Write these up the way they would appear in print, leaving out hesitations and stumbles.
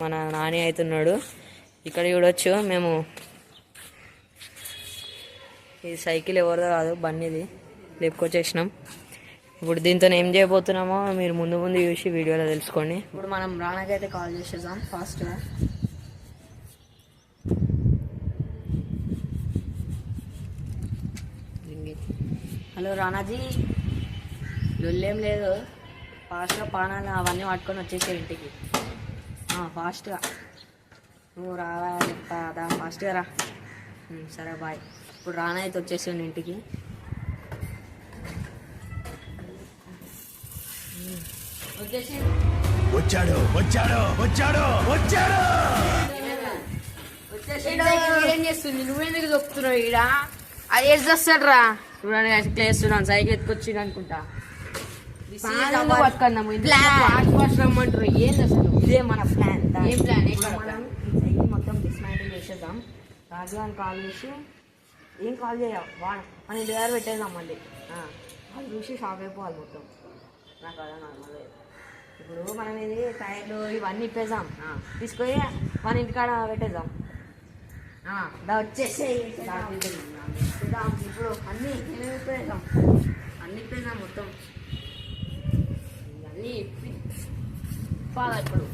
మన నాని అవుతున్నాడు. ఇక్కడ చూడొచ్చు మేము ఈ సైకిల్ ఎవరిదో కాదు బండిది లేపుకొచ్చేసినాం. ఇప్పుడు దీంతో ఏం చేయబోతున్నామో మీరు ముందు ముందు చూసి వీడియోలో తెలుసుకోండి. ఇప్పుడు మనం రానాకైతే కాల్ చేసేద్దాం ఫాస్ట్గా. హలో రానాజీ, లొల్లేం లేదు, ఫాస్ట్గా పానాలు అవన్నీ పట్టుకొని వచ్చేసే ఇంటికి. ఫాస్ట్గా నువ్వు రావా చెప్తా, ఫాస్ట్గా రా. సరే బాయ్. ఇప్పుడు రానా అయితే వచ్చేసాడు ఇంటికి. వచ్చాడు వచ్చాడు వచ్చాడు వచ్చాడు ఏం చేస్తుంది? నువ్వెందుకు చెప్తున్నావు? ఈడ అది ఏది వస్తాడు రా. చూడండి వేస్తున్నాను, సైకిల్ ఎత్తుకొచ్చిండు అనుకుంటా. రమ్మంటారు. ఏంది అసలు? ఇదే మన ప్లాన్. ఏం ప్లాన్? మనం సైకిల్ మొత్తం డిస్మాంటిల్ చేసేద్దాం. రాజు అని కాల్ చేసి ఏం కాల్ చేయాలి, మన ఇంటి దగ్గర పెట్టేద్దాం. మళ్ళీ అది చూసి షాక్ అయిపోవాలి మొత్తం. నాకు అదే నార్మల్. ఇప్పుడు మనం ఇది టైర్లు ఇవన్నీ ఇప్పేద్దాం, తీసుకొని మన ఇంటికాడ పెట్టేద్దాం. వచ్చేసి ఇప్పుడు అన్నీ ఇప్పేద్దాం, అన్నీ ఇప్పేద్దాం మొత్తం. ఇవన్నీ ఇప్పి పాలా ఇప్పుడు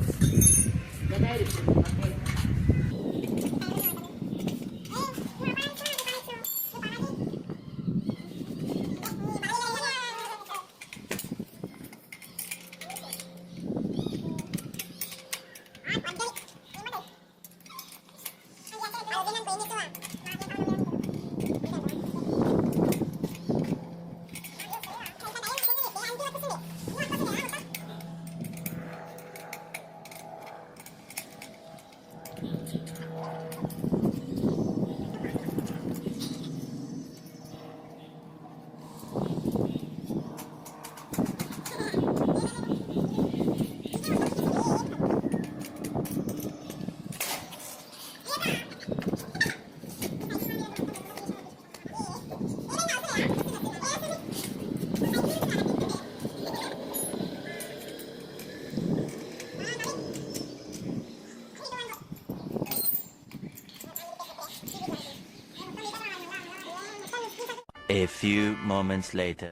A few moments later.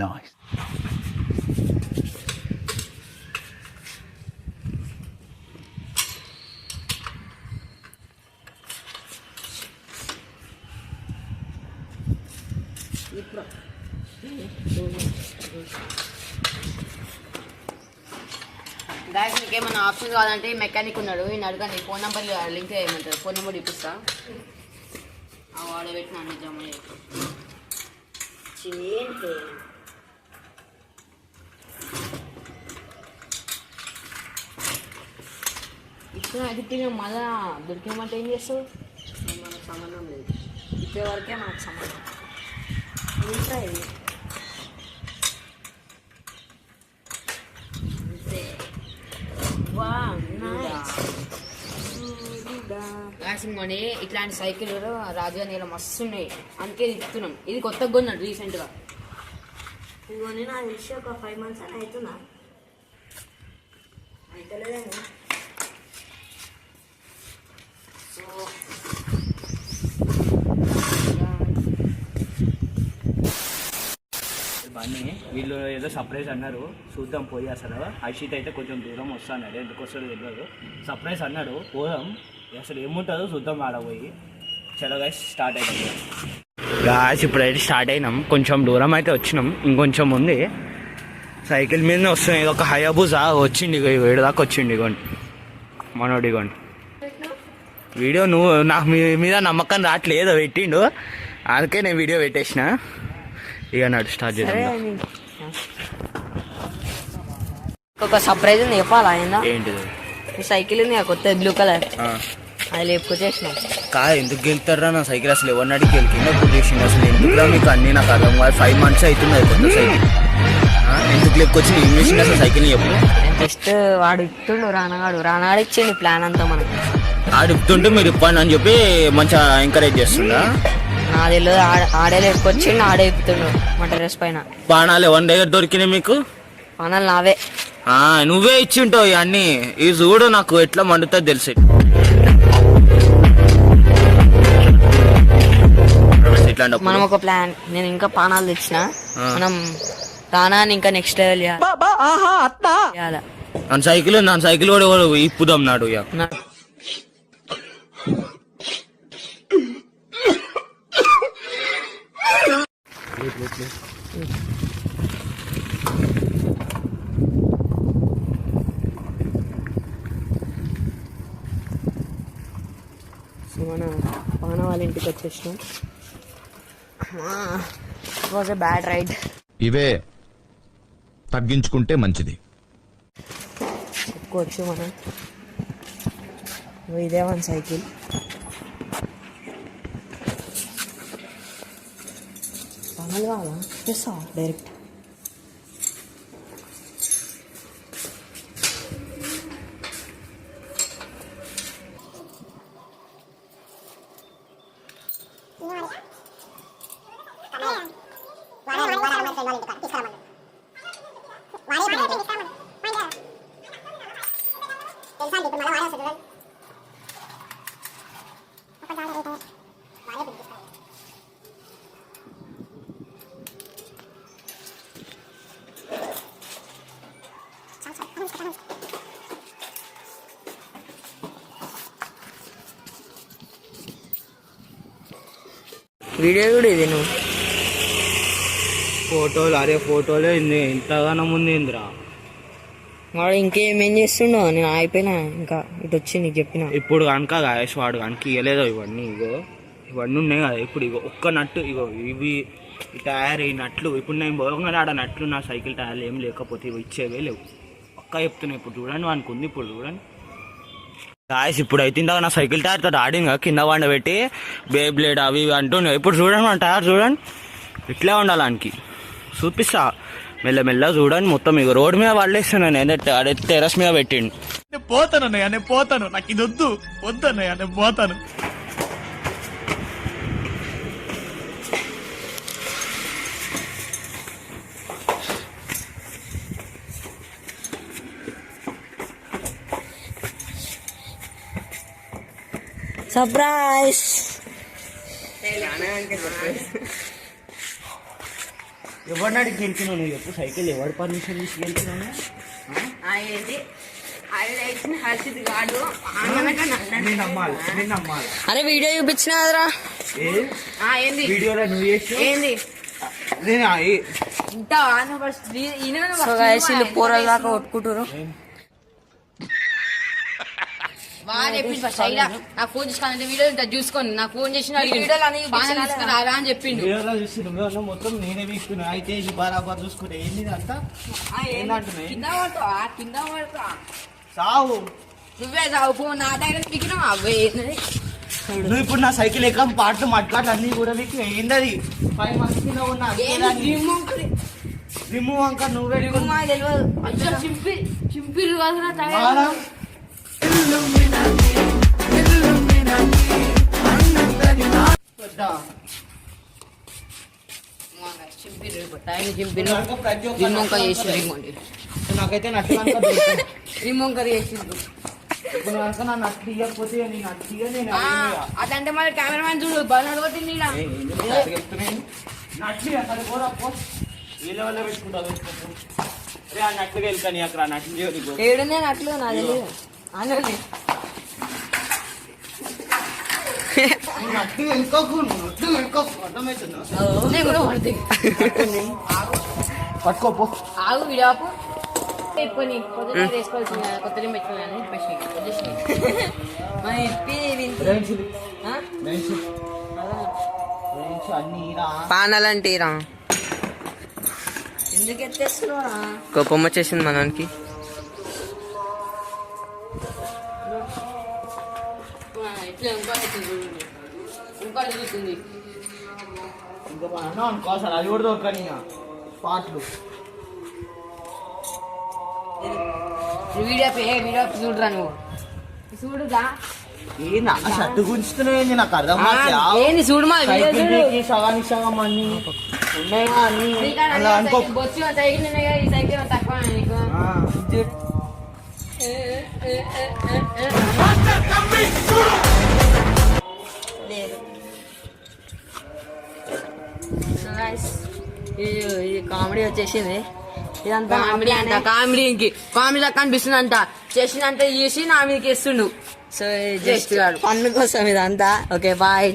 Nice. Guys, మీకేమన్నా ఆప్షన్ కావాలంటే మెకానిక్ ఉన్నాడు, ఈయన అడగండి. ఫోన్ నెంబర్ లింక్ చేయమంటారు, ఫోన్ నెంబర్ ఇప్పిస్తా. వాడ పెట్టిన అన్ని జమ ఇచ్చిన అడిగితే మళ్ళా దొరికినామంటే ఏం చేస్తావు? మనకు సంబంధం లేదు, ఇప్పే వరకే మనకు సంబంధం. ఏంటా ఇది? మనీ ఇట్లాంటి సైకిల్ రాజు అని మస్తు ఉన్నాయి, అందుకే తిప్పుతున్నాం. ఇది కొత్తగా కొన్నాడు రీసెంట్గా. ఇదిగోని నాకు తెలిసి ఒక 5 months అని అవుతున్నా, అవుతలేదండి. ఇవన్నీ వీళ్ళు ఏదో సర్ప్రైజ్ అన్నారు, చూద్దాం పోయి. అసలు హర్షిత్ అయితే కొంచెం దూరం వస్తాడు, ఎందుకు వస్తాడో తెలియదు. సర్ప్రైజ్ అన్నాడు, పోదాం. అసలు ఏముంటుందో చూద్దాం ఆడ పోయి. చలో గైస్, స్టార్ట్ అయిపోయింది. గాయస్ ఇప్పుడైతే స్టార్ట్ అయినాం, కొంచెం దూరం అయితే వచ్చినాం, ఇంకొంచెం ఉంది. సైకిల్ మీదనే వస్తున్నాయి. ఇది ఒక హయాబుజా వచ్చింది, ఇక ఏడు దాకా వచ్చింది. ఇగోండి మనోడు, ఇగోండి వీడియో. నువ్వు నాకు మీద నమ్మకం రావట్లేదు, పెట్టిండు, అందుకే నేను వీడియో పెట్టేసిన. ఇక నాడు స్టార్ట్ చేద్దాం. ఒక సర్ప్రైజ్ ఉంది, చెప్పాలా? ఏంటిది? సైకిల్ ఉంది కొత్త బ్లూ కలర్, అది లేపుకొచ్చేసిన. ఎందుకు గెలుతారా నా సైకిల్? అసలు ఎవరినాడికి గెలికిందో చేసింది అసలు ఎందుకురా మీకు అన్నీ నాకు అర్థం కాదు. 5 months అవుతుంది కొత్త సైకిల్, ఎందుకు లేపుకొచ్చి ఏం చేసింది అసలు సైకిల్ చెప్పు. జస్ట్ వాడు ఇస్తుండు, రానగాడు ఇచ్చిండు ప్లాన్ అంతా మనకి. ఆడుతుంటే మీరు ఇప్పండి అని చెప్పి మంచిగా ఎంకరేజ్ చేస్తుందా? నా తెలియదు, ఆడే లేపుకొచ్చి ఆడే ఇప్పుతుండు మా టెర్రస్ పైన. బాణాలు ఎవరి దగ్గర దొరికినాయి మీకు? పనాలు నావే. నువ్వే ఇచ్చింటావు ఇవన్నీ. ఈ చూడు నాకు ఎట్లా మండుతుంది తెలిసి. మనం ఒక ప్లాన్, నేను ఇంకా పానాలు తెచ్చిన, మనం రానాన్ని ఇంకా నెక్స్ట్ లెవెల్ చేయాలి. నా సైకిల్ కూడా ఇప్పుదాం నాడు. మన పాన వాళ్ళ ఇంటికి వచ్చేసినాం. It was a bad ride. ఇవే తగ్గించుకుంటే మంచిది. చెప్పుకోవచ్చు మనం. ఇదే వన్ సైకిల్. పనులు కావాలా చేస్తా డైరెక్ట్. వీడియో కూడా ఇది నువ్వు ఫోటోలు. అరే ఫోటోలే ఇంతగానో ముందు ఇందిరా. వాడు ఇంకేమేం చేస్తుండో, నేను అయిపోయినా ఇంకా ఇటు వచ్చి నీకు చెప్పిన. ఇప్పుడు కనుక గాయస్ వాడు కనుక ఇవ్వలేదో ఇవన్నీ, ఇవన్నీ ఉన్నాయి కదా. ఇప్పుడు ఇగో ఒక్క నట్టు, ఇవి టైర్ ఈ నట్లు. ఇప్పుడు నేను పోగానే ఆడ నట్లు నా సైకిల్ టైర్లు ఏం లేకపోతే ఇవి ఇచ్చేవే లేవు. ఒక్క చెప్తున్నాయి. ఇప్పుడు చూడండి వానికి ఉంది. ఇప్పుడు చూడండి గాయస్, ఇప్పుడు అయితే ఇందాక నా సైకిల్ టైర్ తోటి ఆడింది కింద వండబెట్టి బేబ్లేడ్ అవి ఇవి అంటున్నాయి. ఇప్పుడు చూడండి మన టైర్ చూడండి ఇట్లే ఉండాలి దానికి. చూపిస్తా మెల్లమెల్ల చూడండి. మొత్తం ఇక రోడ్ మీద పడలేస్తున్నాను. అదే టెర్రస్ మీద పెట్టిండు. పోతానన్నయ్య, నేను పోతాను. నాకు ఇది వద్దన్నయ్య, నేను పోతాను. సర్ప్రైజ్. ఎవరినాడు గెలిచినావు నువ్వు చెప్పు? సైకిల్ ఎవరు పర్మిషన్ తీసి గెలిచినాను? అరే వీడియో చూపించిన కదరా. వీడియోలో నువ్వు చేసి పోరల దాకా కొట్టుకుంటారు. నాకు ఫోన్ చేసుకోవాలంటే వీడియో చూసుకోండి. నాకు ఫోన్ చేసిన అని చెప్పిండు. మొత్తం నేనే వీస్తున్నా. అయితే ఇది బరాబర్ చూసుకుంటే ఏంది అంతా కింద పడతా సావు. నువ్వే సావు. ఫోన్ నా దగ్గర పిక్కినావు. అవే నువ్వు ఇప్పుడు నా సైకిల్ ఎక్కడ పాటలు మట్కాట్లు అన్ని కూడా మీకు ఏందది 5 months కింద ఉన్నా రిమూవ్ అంక నువ్వే చింపిరు కదా. నాకైతే రిమోంక చేసిండు. అదంటే మరి కెమెరామెన్ చూడు బాగా కొట్టింది. నట్లు వెళ్తాను అక్కడ నట్లు ఏడునే నట్లు నాది అన్నీ పట్టుకోపో. ఆగు విడాపు పెట్టుకొని వేసుకోవాల్సింది. కొత్త పెట్టుకోవాలని పానాలంటీరా. ఎందుకు ఎత్తేస్తున్నారా? కోపం వచ్చేసింది మనకి. అనుకోసారి అది కూడా దొరకని పాటలు వీడియో చూడరా నువ్వు చూడుగా. ఏ నా షర్టు గుంచుతున్నాయి నాకు అర్థం కావట్లే. ఏంది చూడు మా వీడియో సైకిల్ చూడు. కి సగానికి సగం అన్ని ఉన్నాయా అన్ని నీకాడ అలా అనుకో. బొచ్చు సైకిల్ ఉన్నాయి కదా, ఈ సైకిల్ తక్కువ నీకు ఆ, చూడు. లేదు. So guys, ఇది కామెడీ వచ్చేసింది. ఇదంతా కామెడీ అంట, కామెడీకి కామెడీ లెక్క అనిపిస్తుంది అంట. చేసినంత చేసి నా మీదకి ఇస్తుండు. సో జస్ట్ ఫన్ కోసం ఇదంతా. Okay bye.